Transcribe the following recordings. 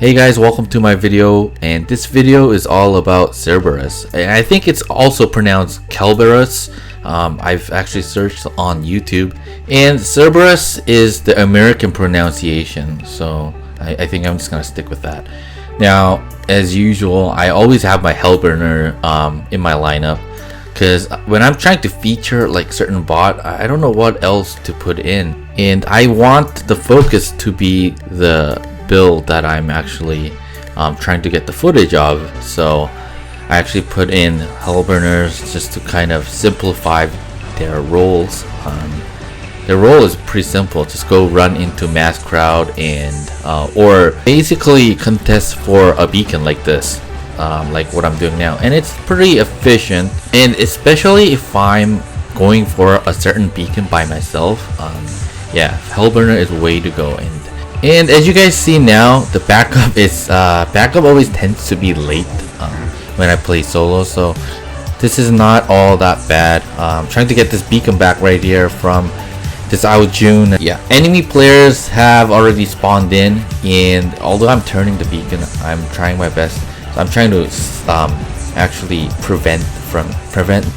Hey guys, welcome to my video, and this video is all about Cerberus, and I think it's also pronounced Cerberus. I've actually searched on YouTube, and Cerberus is the American pronunciation, so I think I'm just gonna stick with that. Now, as usual, I always have my Hellburner in my lineup, because when I'm trying to feature like certain bot, I don't know what else to put in, and I want the focus to be the build that I'm actually trying to get the footage of. So I actually put in Hellburners just to kind of simplify their roles. Their role is pretty simple: just go run into mass crowd and or basically contest for a beacon like this, like what I'm doing now, and it's pretty efficient. And especially if I'm going for a certain beacon by myself, yeah, Hellburner is way to go. And as you guys see now, the backup is backup always tends to be late when I play solo, so this is not all that bad. I'm trying to get this beacon back right here from this out June. Yeah, enemy players have already spawned in, and although I'm turning the beacon, I'm trying my best. So I'm trying to actually prevent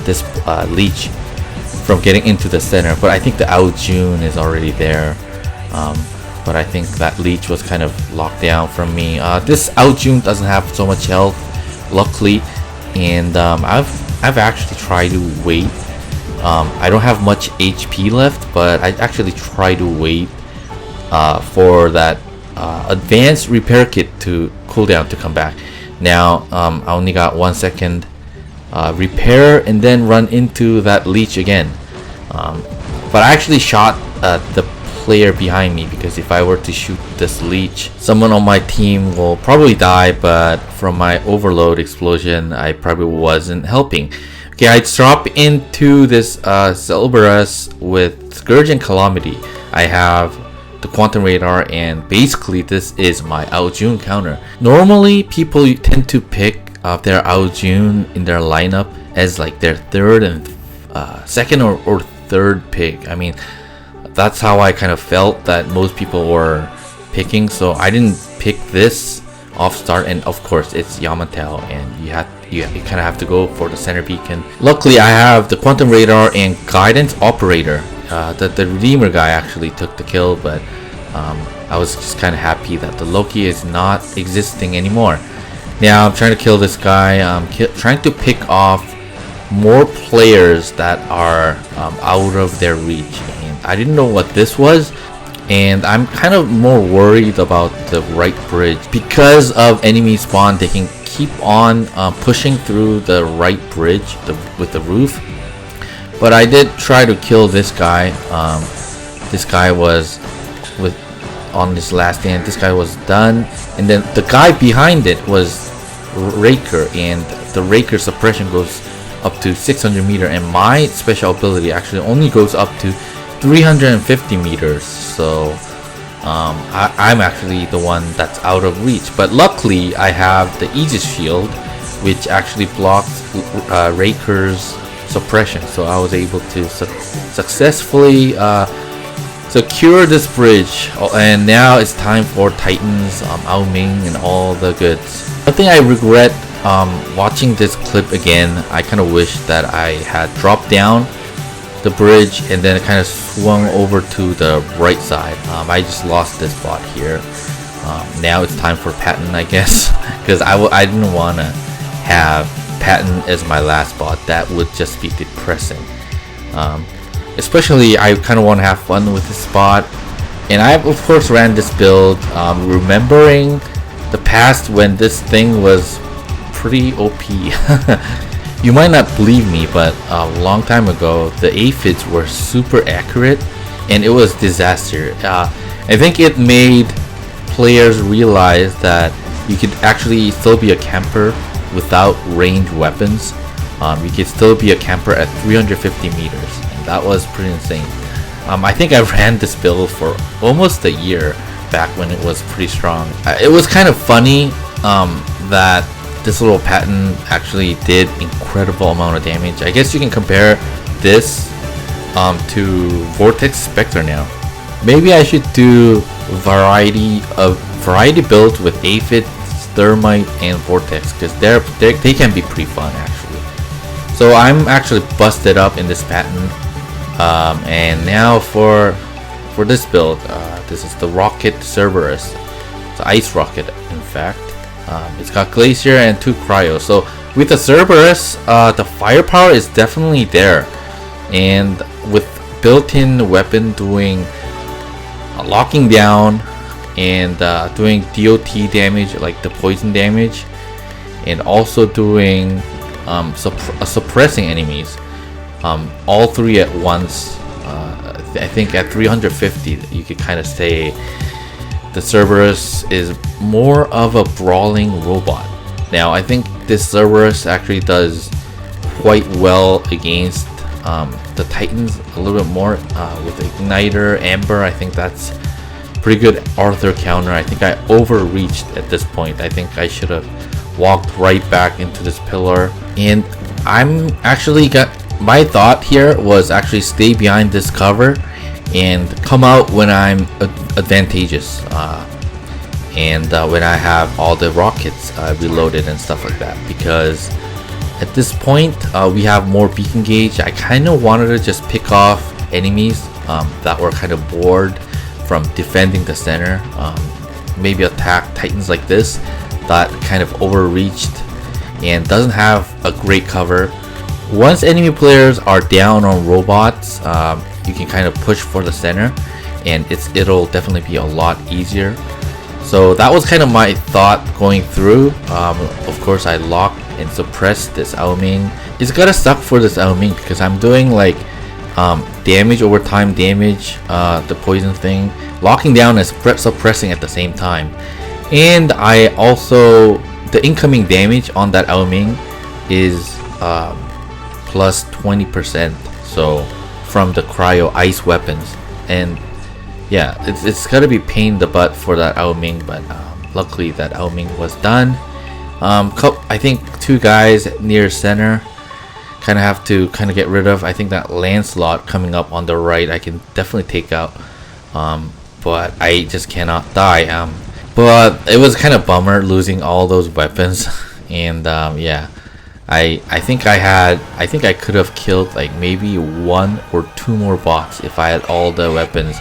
this leech from getting into the center, but I think the out June is already there. But I think that leech was kind of locked down from me. This out June doesn't have so much health, luckily, and I've actually tried to wait. I don't have much HP left, but I actually try to wait for that advanced repair kit to cooldown to come back. Now I only got 1 second repair and then run into that leech again. But I actually shot the player behind me, because if I were to shoot this leech, someone on my team will probably die, but from my overload explosion I probably wasn't helping. Okay, I drop into this Cerberus with Scourge and Calamity. I have the Quantum Radar, and basically this is my out June counter. Normally people tend to pick their out June in their lineup as like their third and second or third pick. I mean, that's how I kind of felt that most people were picking, so I didn't pick this off start. And of course it's Yamato, and you kind of have to go for the center beacon. Luckily I have the Quantum Radar and Guidance Operator. The Redeemer guy actually took the kill, but I was just kind of happy that the Loki is not existing anymore. Now I'm trying to kill this guy. I'm trying to pick off more players that are out of their reach. I didn't know what this was, and I'm kind of more worried about the right bridge because of enemy spawn. They can keep on pushing through the right bridge with the roof. But I did try to kill this guy. This guy was on this last stand. This guy was done, and then the guy behind it was Raker, and the Raker suppression goes up to 600 meter, and my special ability actually only goes up to 350 meters, so I'm actually the one that's out of reach. But luckily I have the aegis shield, which actually blocks Raker's suppression, so I was able to successfully secure this bridge. And now it's time for Titans, Ao Ming, and all the goods. One thing I regret watching this clip again, I kind of wish that I had dropped down the bridge and then kind of swung over to the right side. I just lost this bot here. Now it's time for Patton, I guess, because I didn't want to have Patton as my last bot. That would just be depressing. Especially I kind of want to have fun with this bot, and I of course ran this build remembering the past when this thing was pretty OP. You might not believe me, but a long time ago the aphids were super accurate, and it was disaster. I think it made players realize that you could actually still be a camper without ranged weapons. You could still be a camper at 350 meters, and that was pretty insane. I think I ran this build for almost a year back when it was pretty strong. It was kind of funny that this little Patton actually did incredible amount of damage. I guess you can compare this to Vortex Spectre now. Maybe I should do variety of variety builds with aphid, thermite, and vortex, because they can be pretty fun actually. So I'm actually busted up in this Patton, and now for this build, this is the rocket Cerberus. It's an ice rocket, in fact. It's got glacier and 2 cryo. So with the Cerberus, the firepower is definitely there, and with built-in weapon doing locking down and doing DOT damage, like the poison damage, and also doing suppressing enemies, all 3 at once. I think at 350 you could kind of say the Cerberus is more of a brawling robot. Now I think this Cerberus actually does quite well against the Titans a little bit more, with Igniter, Amber. I think that's pretty good Arthur counter. I think I overreached at this point. I think I should have walked right back into this pillar, and I'm actually my thought here was actually stay behind this cover and come out when I'm advantageous, and when I have all the rockets reloaded and stuff like that, because at this point we have more beacon gauge. I kind of wanted to just pick off enemies that were kind of bored from defending the center, maybe attack Titans like this that kind of overreached and doesn't have a great cover. Once enemy players are down on robots, you can kind of push for the center, and it'll definitely be a lot easier. So that was kind of my thought going through. Of course, I locked and suppressed this Ao Ming. It's gotta suck for this Ao Ming because I'm doing like damage over time, damage, the poison thing, locking down and suppressing at the same time. And I also, the incoming damage on that Ao Ming is plus 20%, so from the cryo ice weapons. And yeah, it's gotta be pain in the butt for that Ao Ming, but luckily that Ao Ming was done. I think 2 guys near center kind of have to get rid of. I think that Lancelot coming up on the right I can definitely take out, but I just cannot die. But it was kind of bummer losing all those weapons. And yeah, I think I could have killed like maybe 1 or 2 more bots if I had all the weapons,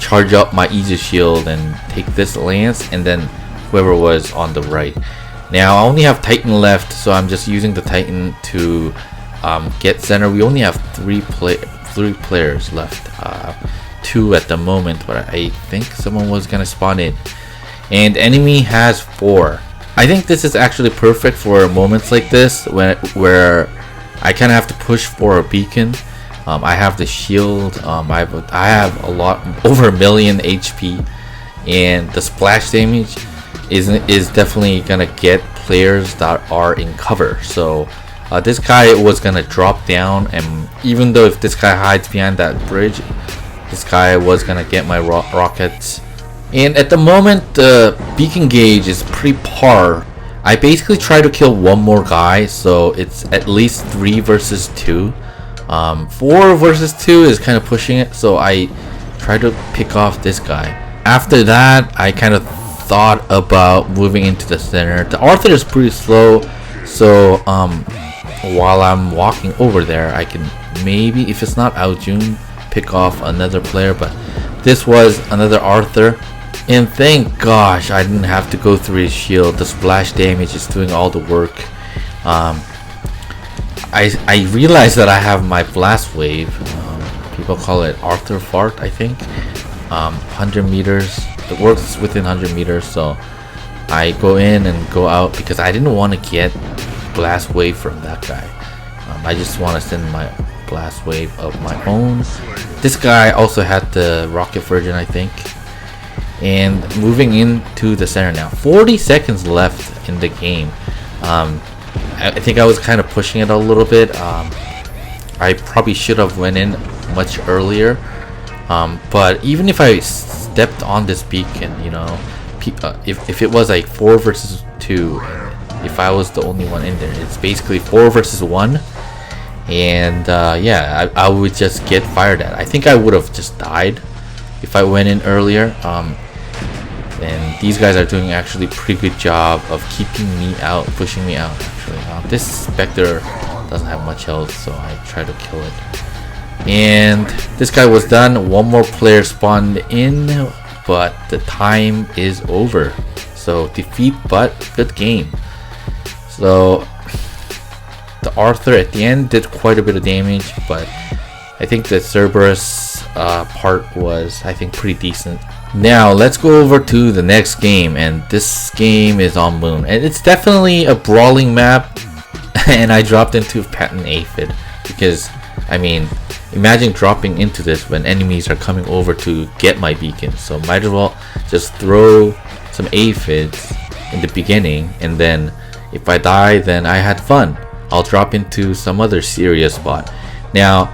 charge up my aegis shield and take this lance, and then whoever was on the right. Now I only have Titan left, so I'm just using the Titan to get center. We only have 3 players left, 2 at the moment, but I think someone was gonna spawn in, and enemy has 4. I think this is actually perfect for moments like this where I kind of have to push for a beacon. I have the shield. I have a lot, over 1 million HP, and the splash damage is definitely gonna get players that are in cover. So this guy was gonna drop down, and even though if this guy hides behind that bridge, this guy was gonna get my rockets. And at the moment the beacon gauge is pretty par. I basically try to kill 1 more guy, so it's at least 3 versus 2. 4 versus 2 is kind of pushing it, so I try to pick off this guy. After that I kind of thought about moving into the center. The Arthur is pretty slow, so while I'm walking over there I can maybe, if it's not Aojun, pick off another player, but this was another Arthur. And thank gosh I didn't have to go through his shield. The splash damage is doing all the work. I realized that I have my blast wave. People call it Arthur fart, I think. 100 meters. It works within 100 meters, so I go in and go out because I didn't want to get blast wave from that guy. I just want to send my blast wave of my own. This guy also had the rocket version, I think. And moving into the center now, 40 seconds left in the game. I think I was kind of pushing it a little bit. I probably should have went in much earlier, but even if I stepped on this beacon, you know, if it was like 4 versus 2, if I was the only one in there, it's basically 4 versus 1. And yeah, I would just get fired at. I think I would have just died if I went in earlier. and these guys are doing actually pretty good job of keeping me out, pushing me out actually. This Spectre doesn't have much health, so I try to kill it. And this guy was done. One more player spawned in, but the time is over. So defeat, but good game. So the Arthur at the end did quite a bit of damage, but I think the Cerberus part was, I think, pretty decent. Now let's go over to the next game, and this game is on Moon, and it's definitely a brawling map. And I dropped into Patton aphid because, I mean, imagine dropping into this when enemies are coming over to get my beacon. So might as well just throw some aphids in the beginning, and then if I die, then I had fun. I'll drop into some other serious spot. Now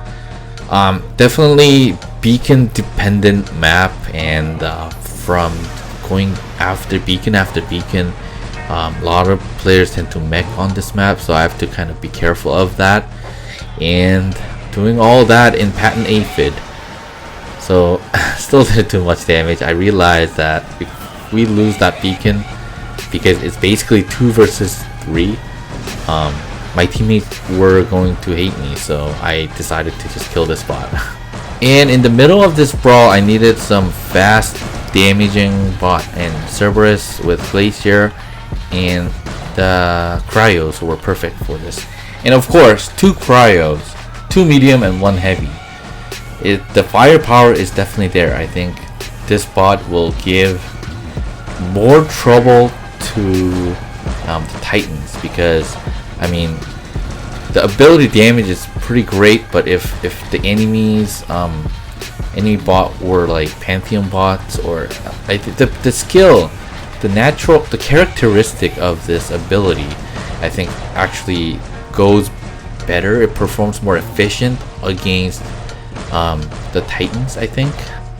definitely beacon dependent map, and from going after beacon, a lot of players tend to mech on this map, so I have to kind of be careful of that, and doing all that in Patton aphid. So still did too much damage. I realized that if we lose that beacon, because it's basically 2 versus 3, my teammates were going to hate me, so I decided to just kill this bot. And in the middle of this brawl, I needed some fast damaging bot, and Cerberus with Glacier and the cryos were perfect for this. And of course, 2 cryos, 2 medium and 1 heavy. The firepower is definitely there. I think this bot will give more trouble to the Titans, because I mean, the ability damage is pretty great, but if the enemies enemy bot were like Pantheon bots, or the skill, the characteristic of this ability, I think actually goes better. It performs more efficient against the Titans, I think.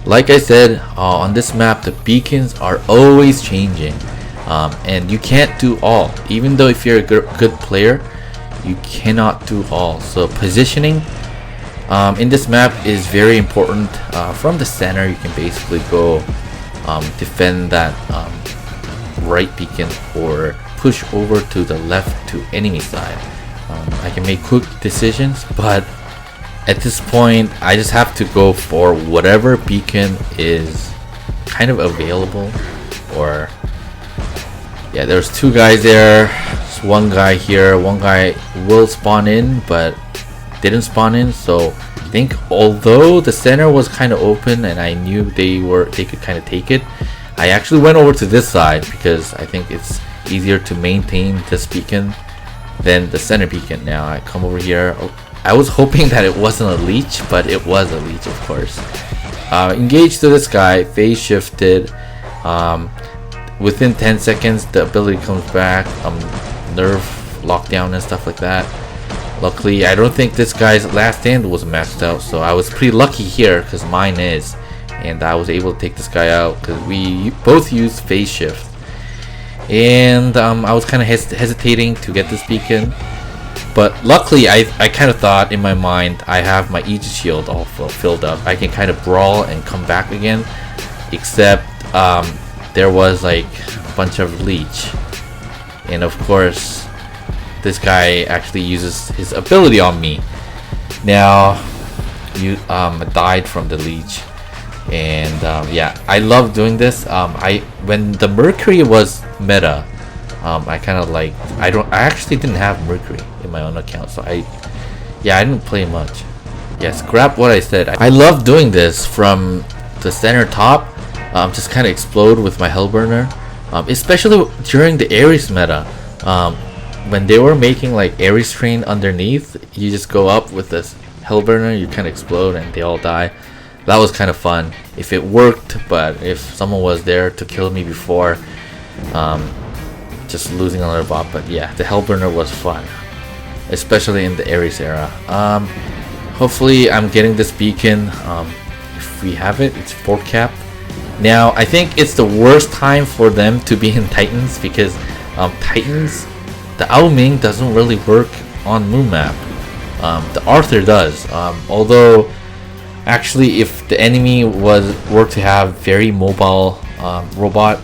Like I said, on this map, the beacons are always changing, and you can't do all. Even though if you're a good player, you cannot do all. So positioning in this map is very important. From the center, you can basically go defend that right beacon, or push over to the left to enemy side. I can make quick decisions, but at this point I just have to go for whatever beacon is kind of available. Or yeah, there's 2 guys there. There's 1 guy here. 1 guy will spawn in but didn't spawn in, so I think although the center was kind of open and I knew they could kind of take it, I actually went over to this side because I think it's easier to maintain this beacon than the center beacon. Now I come over here. I was hoping that it wasn't a leech, but it was a leech, of course. Engaged to this guy, phase shifted. Within 10 seconds, the ability comes back. Nerve lockdown and stuff like that. Luckily, I don't think this guy's last stand was maxed out, so I was pretty lucky here because mine is, and I was able to take this guy out because we both used phase shift. And I was kind of hesitating to get this beacon, but luckily I kind of thought in my mind I have my aegis shield all filled up. I can kind of brawl and come back again, except there was like a bunch of leech, and of course this guy actually uses his ability on me. Now you died from the leech. And yeah, I love doing this. When the Mercury was meta, I kind of like, I actually didn't have Mercury in my own account, so I didn't play much. Yes, scrap what I said. I love doing this from the center top. Just kind of explode with my Hellburner, especially during the Ares meta. When they were making like Ares train underneath, you just go up with this Hellburner, you kind of explode and they all die. That was kind of fun if it worked, but if someone was there to kill me before just losing another bot. But yeah, the Hellburner was fun, especially in the Ares era. Hopefully I'm getting this beacon. If we have it, it's 4 cap. Now I think it's the worst time for them to be in Titans, because Titans, the Ao Ming doesn't really work on Moon map. The Arthur does, although actually if the enemy were to have very mobile robot,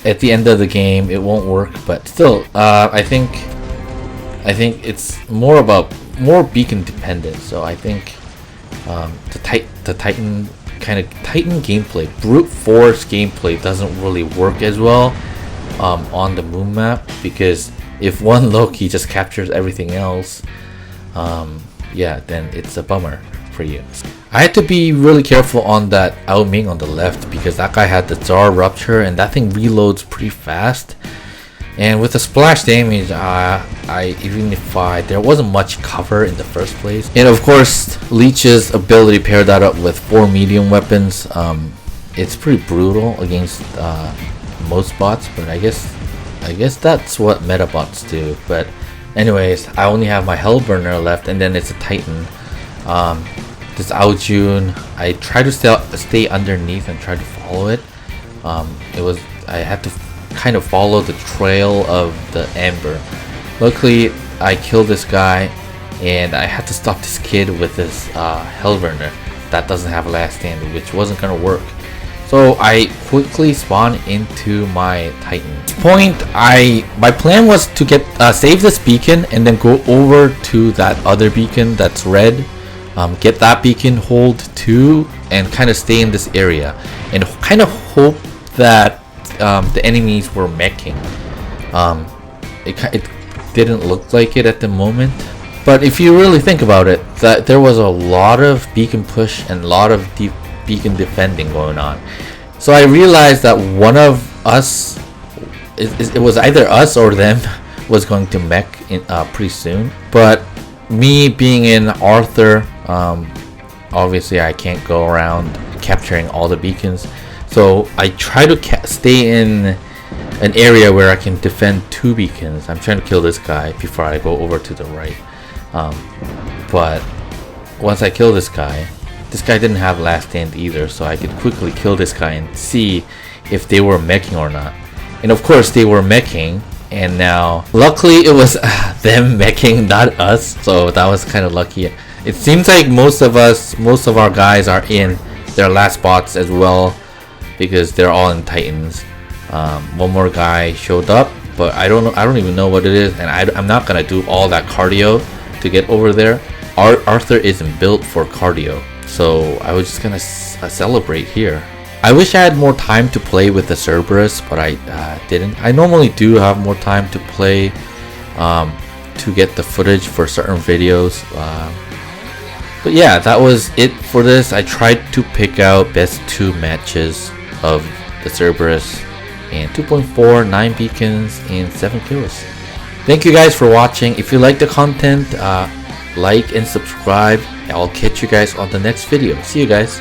at the end of the game it won't work, but still, I think it's more beacon dependent. So I think the Titan gameplay, brute force gameplay, doesn't really work as well on the moon map, because if one Loki just captures everything else, yeah, then it's a bummer for you. I had to be really careful on that Ao Ming on the left, because that guy had the Tsar Rupture and that thing reloads pretty fast. And with the splash damage, there wasn't much cover in the first place. And of course, Leech's ability paired that up with 4 medium weapons. It's pretty brutal against most bots, but I guess that's what meta bots do. But anyways, I only have my Hellburner left, and then it's a Titan. This Ao Jun, I try to stay underneath and try to follow it. I had to kind of follow the trail of the Ember. Luckily, I killed this guy, and I had to stop this kid with this Hellburner that doesn't have a last stand, which wasn't gonna work. So I quickly spawned into my Titan. At this point, my plan was to save this beacon and then go over to that other beacon that's red. Get that beacon, hold 2, and kind of stay in this area and kind of hope that the enemies were meching. It didn't look like it at the moment, but if you really think about it, that there was a lot of beacon push and a lot of deep beacon defending going on. So I realized that one of us, it was either us or them, was going to mech pretty soon. But me being in Arthur, obviously I can't go around capturing all the beacons, so I try to stay in an area where I can defend 2 beacons. I'm trying to kill this guy before I go over to the right, but once I kill this guy didn't have last stand either, so I could quickly kill this guy and see if they were meching or not. And of course they were meching, and now luckily it was them meching, not us, so that was kind of lucky. It seems like most of our guys are in their last bots as well, because they're all in Titans. One more guy showed up, but I don't even know what it is, and I'm not gonna do all that cardio to get over there. Arthur isn't built for cardio, so I was just gonna celebrate here. I wish I had more time to play with the Cerberus, but I didn't. I normally do have more time to play to get the footage for certain videos. But yeah, that was it for this. I tried to pick out best 2 matches of the Cerberus, and 2.4, 9 beacons, and 7 kills. Thank you guys for watching. If you like the content, like and subscribe. I'll catch you guys on the next video. See you guys.